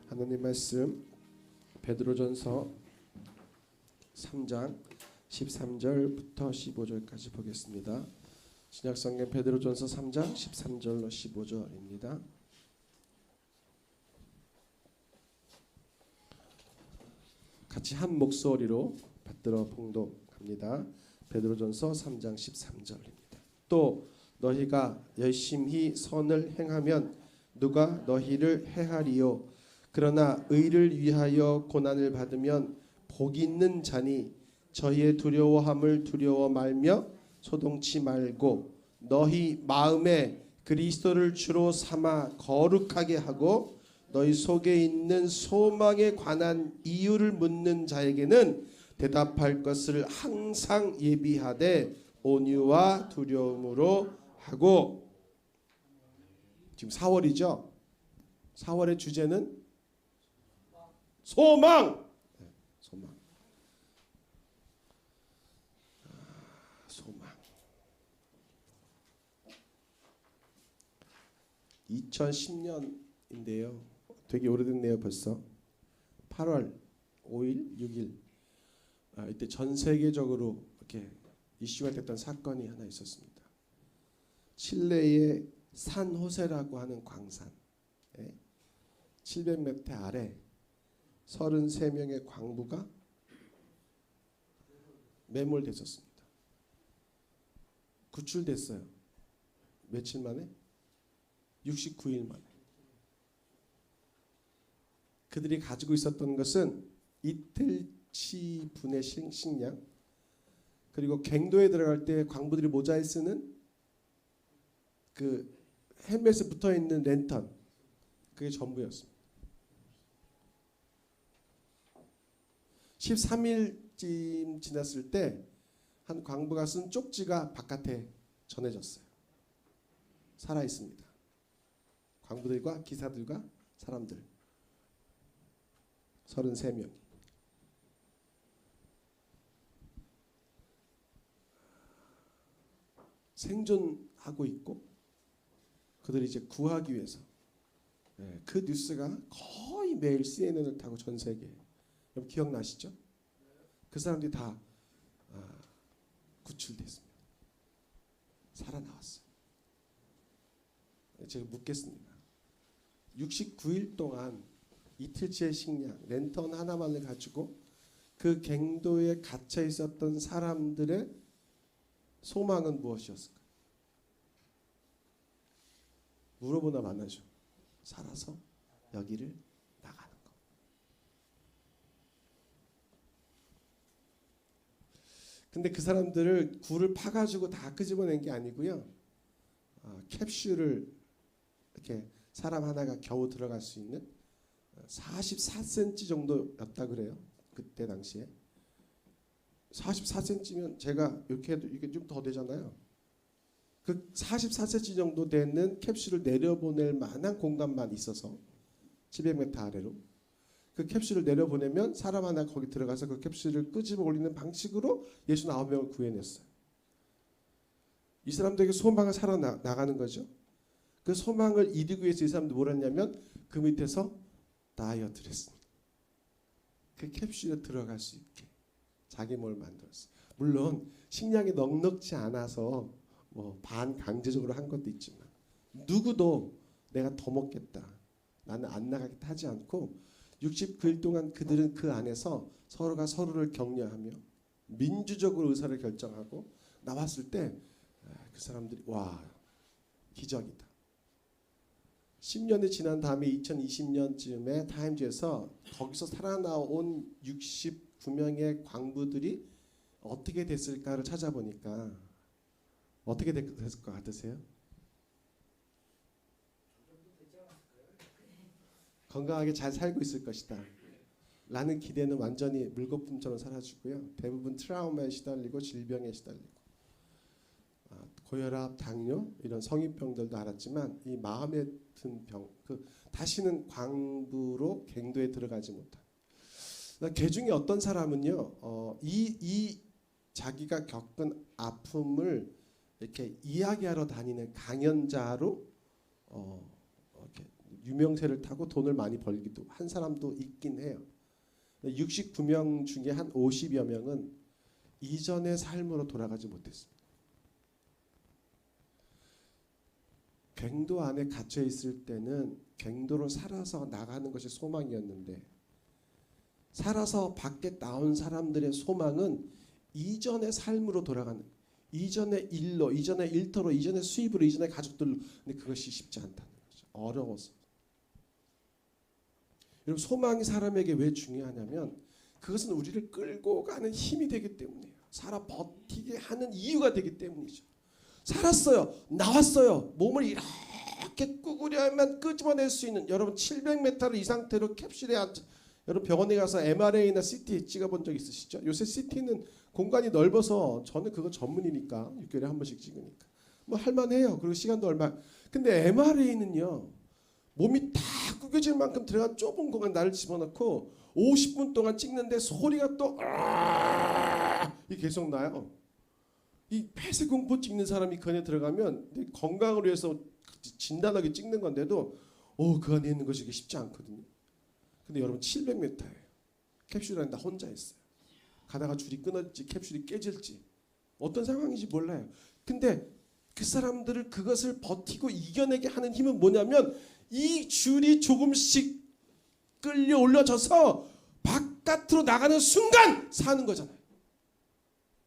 하나님 말씀 베드로전서 3장 13절부터 15절까지 보겠습니다. 신약성경 베드로전서 3장 13절로 15절입니다. 같이 한 목소리로 받들어 봉독합니다. 베드로전서 3장 13절입니다. 또 너희가 열심히 선을 행하면 누가 너희를 해하리요. 그러나 의를 위하여 고난을 받으면 복 있는 자니 저희의 두려워함을 두려워 말며 소동치 말고 너희 마음에 그리스도를 주로 삼아 거룩하게 하고 너희 속에 있는 소망에 관한 이유를 묻는 자에게는 대답할 것을 항상 예비하되 온유와 두려움으로 하고. 지금 4월이죠. 4월의 주제는 소망. 소망. 소망. 2010년인데요. 되게 오래됐네요, 벌써. 8월 5일, 6일. 이때 전 세계적으로 이렇게 이슈가 됐던 사건이 하나 있었습니다. 칠레의 산호세라고 하는 광산, 700m 아래 33명의 광부가 매몰됐었습니다. 구출됐어요. 며칠 만에? 69일 만에. 그들이 가지고 있었던 것은 이틀치 분의 식량, 그리고 갱도에 들어갈 때 광부들이 모자에 쓰는 그 헬멧에 붙어 있는 랜턴, 그게 전부였습니다. 13일쯤 지났을 때 한 광부가 쓴 쪽지가 바깥에 전해졌어요. 살아 있습니다. 광부들과 기사들과 사람들 33명이. 생존하고 있고 그들이 이제 구하기 위해서. 그 뉴스가 거의 매일 CNN을 타고 전 세계에. 여러분 기억나시죠? 그 사람들이 다 구출됐습니다. 살아나왔어요. 제가 묻겠습니다. 69일 동안 이틀치의 식량, 랜턴 하나만을 가지고 그 갱도에 갇혀 있었던 사람들의 소망은 무엇이었을까? 물어보나 마나죠. 살아서 여기를 나가는 것. 근데 그 사람들을 굴을 파가지고 다 끄집어낸 게 아니고요. 캡슐을 이렇게 사람 하나가 겨우 들어갈 수 있는 44cm 정도였다 그래요. 그때 당시에. 44cm면 제가 이렇게 해도 이게 좀 더 되잖아요. 그 44cm 정도 되는 캡슐을 내려보낼 만한 공간만 있어서 700m 아래로 그 캡슐을 내려보내면 사람 하나 거기 들어가서 그 캡슐을 끄집어 올리는 방식으로 69명을 구해냈어요. 이 사람들에게 소망을 살아나가는 거죠. 그 소망을 이루기 위해서 이 사람들 뭘 했냐면 그 밑에서 다이어트를 했습니다. 그 캡슐에 들어갈 수 있게 자기 몸을 만들었어요. 물론 식량이 넉넉지 않아서 뭐 반강제적으로 한 것도 있지만 누구도 내가 더 먹겠다, 나는 안 나가겠다 하지 않고 69일 동안 그들은 그 안에서 서로가 서로를 격려하며 민주적으로 의사를 결정하고 나왔을 때 그 사람들이 와, 기적이다. 10년이 지난 다음에 2020년쯤에 타임즈에서 거기서 살아나온 69명의 광부들이 어떻게 됐을까를 찾아보니까 어떻게 됐을 것 같으세요? 건강하게 잘 살고 있을 것이다 라는 기대는 완전히 물거품처럼 사라지고요. 대부분 트라우마에 시달리고 질병에 시달리고 고혈압, 당뇨 이런 성인병들도 앓았지만 이 마음에 든 병, 다시는 광부로 갱도에 들어가지 못한. 개 중에 어떤 사람은요, 이 자기가 겪은 아픔을 이렇게 이야기하러 다니는 강연자로 이렇게 유명세를 타고 돈을 많이 벌기도 한 사람도 있긴 해요. 69명 중에 한 50여 명은 이전의 삶으로 돌아가지 못했습니다. 갱도 안에 갇혀 있을 때는 갱도를 살아서 나가는 것이 소망이었는데, 살아서 밖에 나온 사람들의 소망은 이전의 삶으로 돌아가는, 이전의 일로, 이전의 일터로, 이전의 수입으로, 이전의 가족들로. 근데 그것이 쉽지 않다는 거죠. 어려워서. 여러분, 소망이 사람에게 왜 중요하냐면 그것은 우리를 끌고 가는 힘이 되기 때문이에요. 살아 버티게 하는 이유가 되기 때문이죠. 살았어요. 나왔어요. 몸을 이렇게 구부려야만 끄집어낼 수 있는, 여러분 700m 이 상태로 캡슐에 앉아, 여러분 병원에 가서 MRA나 CT 찍어본 적 있으시죠? 요새 CT는 공간이 넓어서, 저는 그거 전문이니까 6개월에 한 번씩 찍으니까 뭐 할만해요. 그리고 시간도 얼마. 근데 MRA는요, 몸이 다 구겨질 만큼 들어간 좁은 공간 나를 집어넣고 50분 동안 찍는데 소리가 또 이게 계속 나요. 이 폐쇄 공포 찍는 사람이 그 안에 들어가면 건강을 위해서 진단하게 찍는 건데도 그 안에 있는 것이 쉽지 않거든요. 근데 여러분 700m예요. 캡슐 안에 나 혼자 있어요. 가다가 줄이 끊어질지 캡슐이 깨질지 어떤 상황인지 몰라요. 근데 그 사람들을 그것을 버티고 이겨내게 하는 힘은 뭐냐면, 이 줄이 조금씩 끌려 올려져서 바깥으로 나가는 순간 사는 거잖아요.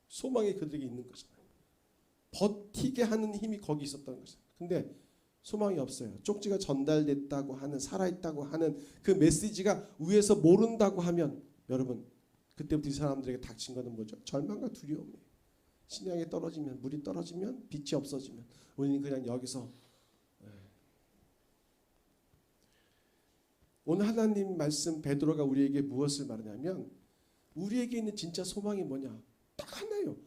소망이 그들에게 있는 거잖아요. 버티게 하는 힘이 거기 있었다는 거죠. 근데 소망이 없어요. 쪽지가 전달됐다고 하는, 살아있다고 하는 그 메시지가 위에서 모른다고 하면, 여러분 그때부터 이 사람들에게 닥친 것은 뭐죠? 절망과 두려움이에요. 신앙이 떨어지면, 물이 떨어지면, 빛이 없어지면 우리는 그냥 여기서. 오늘 하나님 말씀, 베드로가 우리에게 무엇을 말하냐면, 우리에게 있는 진짜 소망이 뭐냐? 딱 하나예요.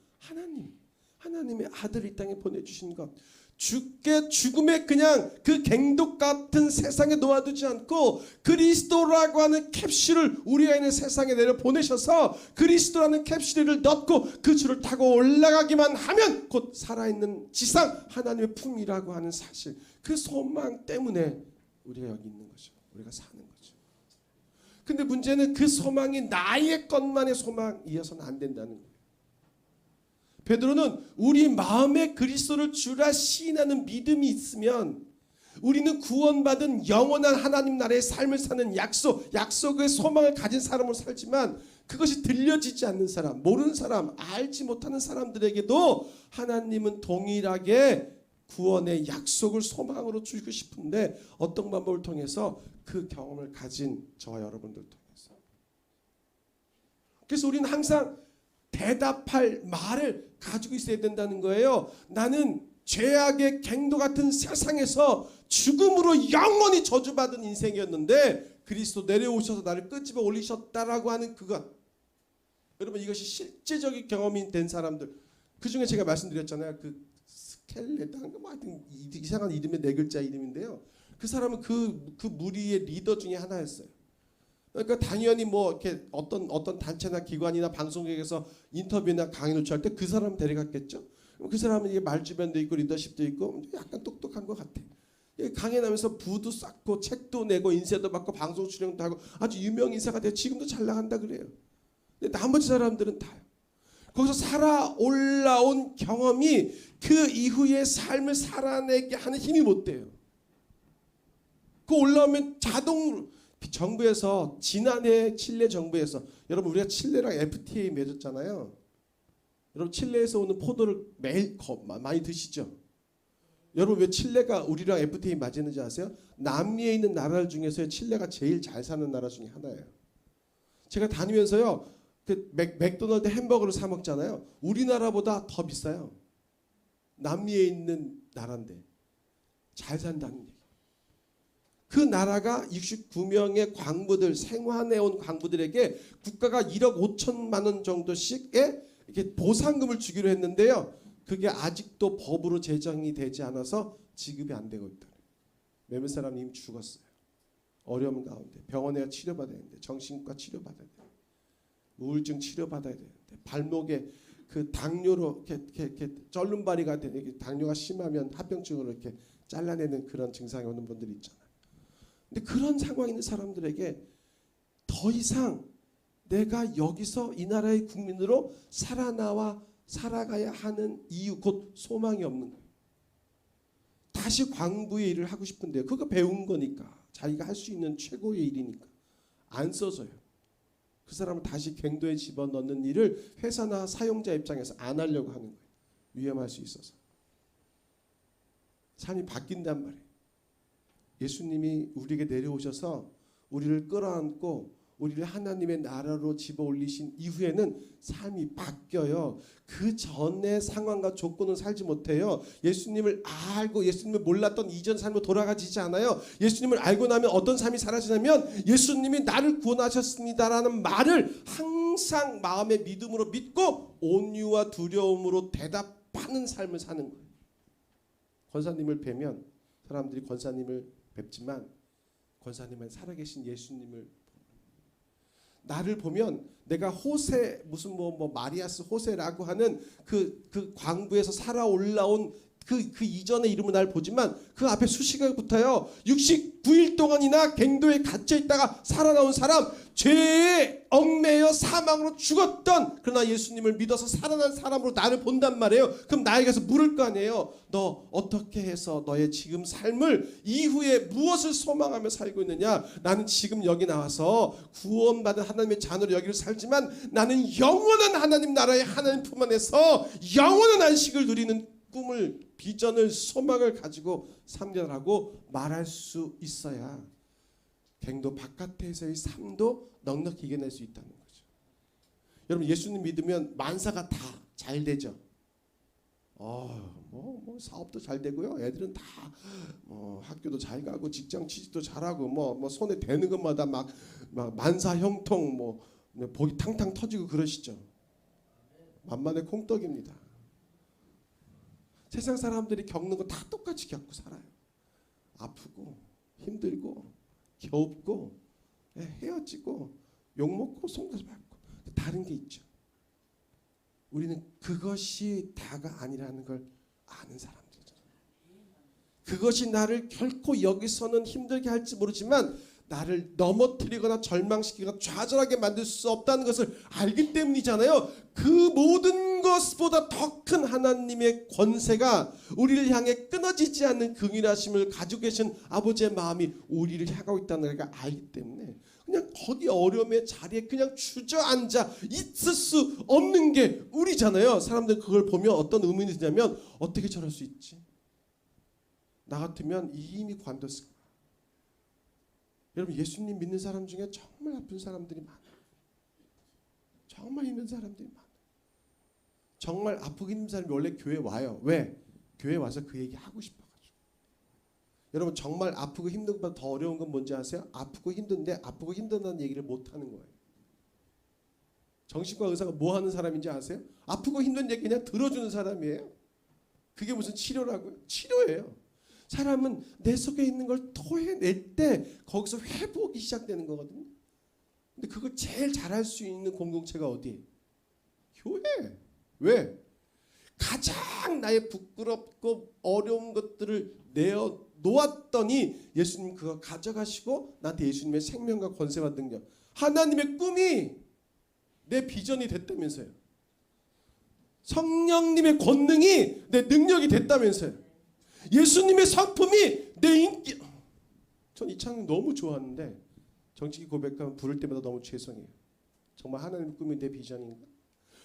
하나님의 아들을 이 땅에 보내주신 것. 죽음에 그냥 그 갱독 같은 세상에 놓아두지 않고 그리스도라고 하는 캡슐을 우리 안에 세상에 내려 보내셔서 그리스도라는 캡슐을 넣고 그 줄을 타고 올라가기만 하면 곧 살아있는 지상 하나님의 품이라고 하는 사실, 그 소망 때문에 우리가 여기 있는 거죠. 우리가 사는 거죠. 근데 문제는 그 소망이 나의 것만의 소망이어서는 안 된다는 거예요. 베드로는 우리 마음에 그리스도를 주라 시인하는 믿음이 있으면 우리는 구원받은 영원한 하나님 나라의 삶을 사는 약속의 소망을 가진 사람으로 살지만, 그것이 들려지지 않는 사람, 모르는 사람, 알지 못하는 사람들에게도 하나님은 동일하게 구원의 약속을 소망으로 주고 싶은데, 어떤 방법을 통해서? 그 경험을 가진 저와 여러분들 통해서. 그래서 우리는 항상 대답할 말을 가지고 있어야 된다는 거예요. 나는 죄악의 갱도 같은 세상에서 죽음으로 영원히 저주받은 인생이었는데 그리스도 내려오셔서 나를 끄집어 올리셨다라고 하는 그것. 여러분, 이것이 실제적인 경험이 된 사람들, 그 중에 제가 말씀드렸잖아요. 그 스켈레탄, 뭐 하여튼 이상한 이름의 4글자 이름인데요. 그 사람은 그 무리의 리더 중에 하나였어요. 그러니까 당연히 뭐 이렇게 어떤 단체나 기관이나 방송국에서 인터뷰나 강의 노출할 때 그 사람 데려갔겠죠. 그 사람은 이게 말주변도 있고 리더십도 있고 약간 똑똑한 것 같아. 강의 나면서 부도 쌓고 책도 내고 인쇄도 받고 방송 출연도 하고 아주 유명 인사가 돼. 지금도 잘 나간다 그래요. 근데 나머지 사람들은 다요. 거기서 살아 올라온 경험이 그 이후의 삶을 살아내게 하는 힘이 못 돼요. 그 올라오면 자동으로 정부에서, 지난해 칠레 정부에서, 여러분 우리가 칠레랑 FTA 맺었잖아요. 여러분 칠레에서 오는 포도를 매일 많이 드시죠? 여러분 왜 칠레가 우리랑 FTA 맺었는지 아세요? 남미에 있는 나라 중에서 칠레가 제일 잘 사는 나라 중에 하나예요. 제가 다니면서요, 그 맥도날드 햄버거를 사 먹잖아요. 우리나라보다 더 비싸요. 남미에 있는 나라인데 잘 산다는 얘기. 그 나라가 69명의 광부들, 생환해온 광부들에게 국가가 1억 5천만 원 정도씩의 이렇게 보상금을 주기로 했는데요. 그게 아직도 법으로 제정이 되지 않아서 지급이 안 되고 있다. 몇몇 사람이 이미 죽었어요. 어려움 가운데 병원에 치료받아야 되는데, 정신과 치료받아야 되는데, 우울증 치료받아야 되는데, 발목에 그 당뇨로 이렇게 쩔름바리가 되는, 당뇨가 심하면 합병증으로 이렇게 잘라내는 그런 증상이 오는 분들이 있잖아요. 근데 그런 상황에 있는 사람들에게 더 이상 내가 여기서 이 나라의 국민으로 살아가야 하는 이유, 곧 소망이 없는 거예요. 다시 광부의 일을 하고 싶은데요. 그거 배운 거니까. 자기가 할 수 있는 최고의 일이니까. 안 써져요. 그 사람을 다시 갱도에 집어넣는 일을 회사나 사용자 입장에서 안 하려고 하는 거예요. 위험할 수 있어서. 삶이 바뀐단 말이에요. 예수님이 우리에게 내려오셔서 우리를 끌어안고 우리를 하나님의 나라로 집어 올리신 이후에는 삶이 바뀌어요. 그 전의 상황과 조건은 살지 못해요. 예수님을 알고 예수님을 몰랐던 이전 삶으로 돌아가지지 않아요. 예수님을 알고 나면 어떤 삶이 사라지냐면 예수님이 나를 구원하셨습니다라는 말을 항상 마음의 믿음으로 믿고 온유와 두려움으로 대답하는 삶을 사는 거예요. 권사님을 뵈면 사람들이 권사님을 뵙지만 권사님은 살아계신 예수님을 나를 보면 내가 호세 무슨 뭐 마리아스 호세라고 하는 그 광부에서 살아 올라온 그 이전의 이름은 날 보지만 그 앞에 수식어가 붙어요. 69일 동안이나 갱도에 갇혀 있다가 살아나온 사람, 죄에 얽매여 사망으로 죽었던 그러나 예수님을 믿어서 살아난 사람으로 나를 본단 말이에요. 그럼 나에게서 물을 거 아니에요. 너 어떻게 해서 너의 지금 삶을 이후에 무엇을 소망하며 살고 있느냐? 나는 지금 여기 나와서 구원받은 하나님의 자녀로 여기를 살지만 나는 영원한 하나님 나라의 하나님 품 안에서 영원한 안식을 누리는 꿈을, 비전을, 소망을 가지고 삼년하고 말할 수 있어야 갱도 바깥에서의 삶도 넉넉히 이겨낼 수 있다는 거죠. 여러분 예수님 믿으면 만사가 다 잘 되죠. 뭐 사업도 잘 되고요. 애들은 다 학교도 잘 가고 직장 취직도 잘하고 뭐 손에 대는 것마다 막 만사 형통 뭐 복이 탕탕 터지고 그러시죠. 만만의 콩떡입니다. 세상 사람들이 겪는 거 다 똑같이 겪고 살아요. 아프고 힘들고 겨웁고 헤어지고 욕먹고 송구서 받고 다른 게 있죠. 우리는 그것이 다가 아니라는 걸 아는 사람들이죠. 그것이 나를 결코 여기서는 힘들게 할지 모르지만 나를 넘어뜨리거나 절망시키거나 좌절하게 만들 수 없다는 것을 알기 때문이잖아요. 그 모든 것보다 더 큰 하나님의 권세가 우리를 향해 끊어지지 않는 긍휼하심을 가지고 계신 아버지의 마음이 우리를 향하고 있다는 걸 알기 때문에 그냥 거기 어려움의 자리에 그냥 주저앉아 있을 수 없는 게 우리잖아요. 사람들 그걸 보면 어떤 의문이 드냐면 어떻게 저럴 수 있지? 나 같으면 이미 관뒀을 거야. 여러분 예수님 믿는 사람 중에 정말 아픈 사람들이 많아요. 정말 힘든 사람들이 많아요. 정말 아프고 힘든 사람이 원래 교회에 와요. 왜? 교회에 와서 그 얘기 하고 싶어가지고. 여러분 정말 아프고 힘든 것보다 더 어려운 건 뭔지 아세요? 아프고 힘든데 아프고 힘든다는 얘기를 못하는 거예요. 정신과 의사가 뭐 하는 사람인지 아세요? 아프고 힘든 얘기 그냥 들어주는 사람이에요. 그게 무슨 치료라고요? 치료예요. 사람은 내 속에 있는 걸 토해낼 때 거기서 회복이 시작되는 거거든요. 근데 그걸 제일 잘할 수 있는 공동체가 어디? 교회. 왜? 가장 나의 부끄럽고 어려운 것들을 내어 놓았더니 예수님 그거 가져가시고 나한테 예수님의 생명과 권세와 능력, 하나님의 꿈이 내 비전이 됐다면서요. 성령님의 권능이 내 능력이 됐다면서요. 예수님의 성품이 내 인기. 전 이 찬양 너무 좋아하는데 정직히 고백하면 부를 때마다 너무 죄송해요. 정말 하나님의 꿈이 내 비전인가?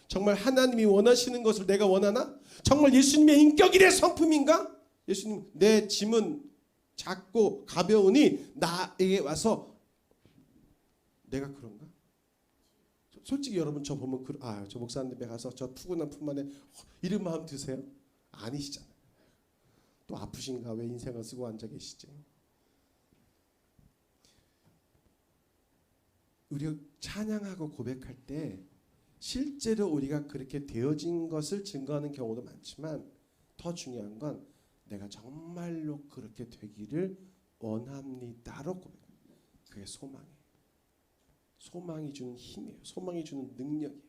정말 하나님이 원하시는 것을 내가 원하나? 정말 예수님의 인격이 내 성품인가? 예수님 내 짐은 작고 가벼우니 나에게 와서 내가 그런가? 솔직히 여러분 저 보면 저 목사님에 가서 저 푸근한 품 안에 이런 마음 드세요? 아니시잖아요. 또 아프신가? 왜 인생을 쓰고 앉아 계시지? 우리가 찬양하고 고백할 때 실제로 우리가 그렇게 되어진 것을 증거하는 경우도 많지만 더 중요한 건 내가 정말로 그렇게 되기를 원합니다로 고백해요. 그게 소망이에요. 소망이 주는 힘이에요. 소망이 주는 능력이에요.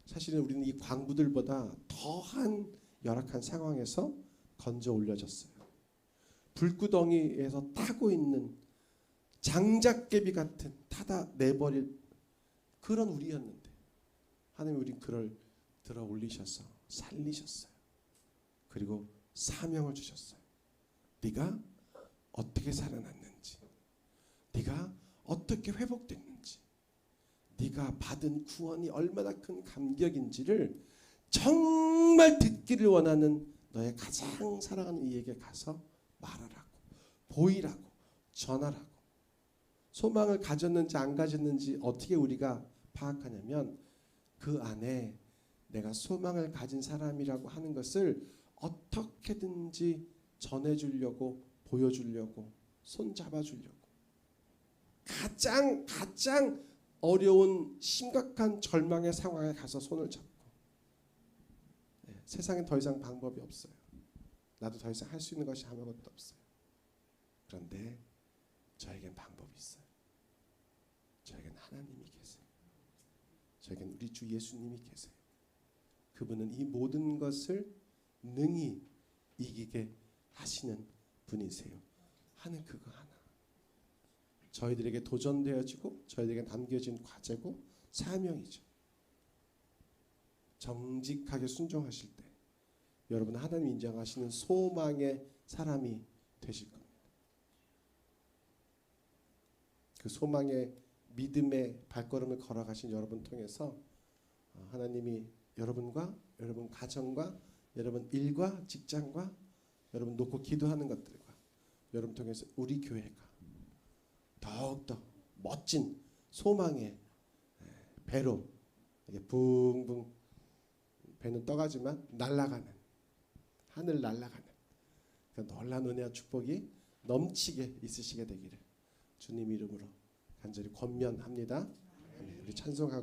사실은 우리는 이 광부들보다 더한 열악한 상황에서 건져 올려졌어요. 불구덩이에서 타고 있는 장작개비 같은 타다 내버릴 그런 우리였는데 하나님 우리 그를 들어 올리셔서 살리셨어요. 그리고 사명을 주셨어요. 네가 어떻게 살아났는지, 네가 어떻게 회복됐는지, 네가 받은 구원이 얼마나 큰 감격인지를 정말 듣기를 원하는 너의 가장 사랑하는 이에게 가서 말하라고, 보이라고, 전하라고. 소망을 가졌는지 안 가졌는지 어떻게 우리가 파악하냐면 그 안에 내가 소망을 가진 사람이라고 하는 것을 어떻게든지 전해주려고, 보여주려고, 손잡아주려고. 가장 어려운 심각한 절망의 상황에 가서 손을 잡고. 세상엔 더 이상 방법이 없어요. 나도 더 이상 할 수 있는 것이 아무것도 없어요. 그런데 저에겐 방법이 있어요. 저에겐 하나님이 계세요. 저에겐 우리 주 예수님이 계세요. 그분은 이 모든 것을 능히 이기게 하시는 분이세요. 하는 그거 하나. 저희들에게 도전되어지고 저희들에게 남겨진 과제고 사명이죠. 정직하게 순종하실 때 여러분 하나님 인정하시는 소망의 사람이 되실 겁니다. 그 소망의 믿음의 발걸음을 걸어가신 여러분 통해서 하나님이 여러분과 여러분 가정과 여러분 일과 직장과 여러분 놓고 기도하는 것들과 여러분 통해서 우리 교회가 더욱더 멋진 소망의 배로 이렇게 붕붕 배는 떠가지만 날아가는 하늘 날아가는 그 놀라운 은혜와 축복이 넘치게 있으시게 되기를 주님 이름으로 간절히 권면합니다. 우리 찬송하고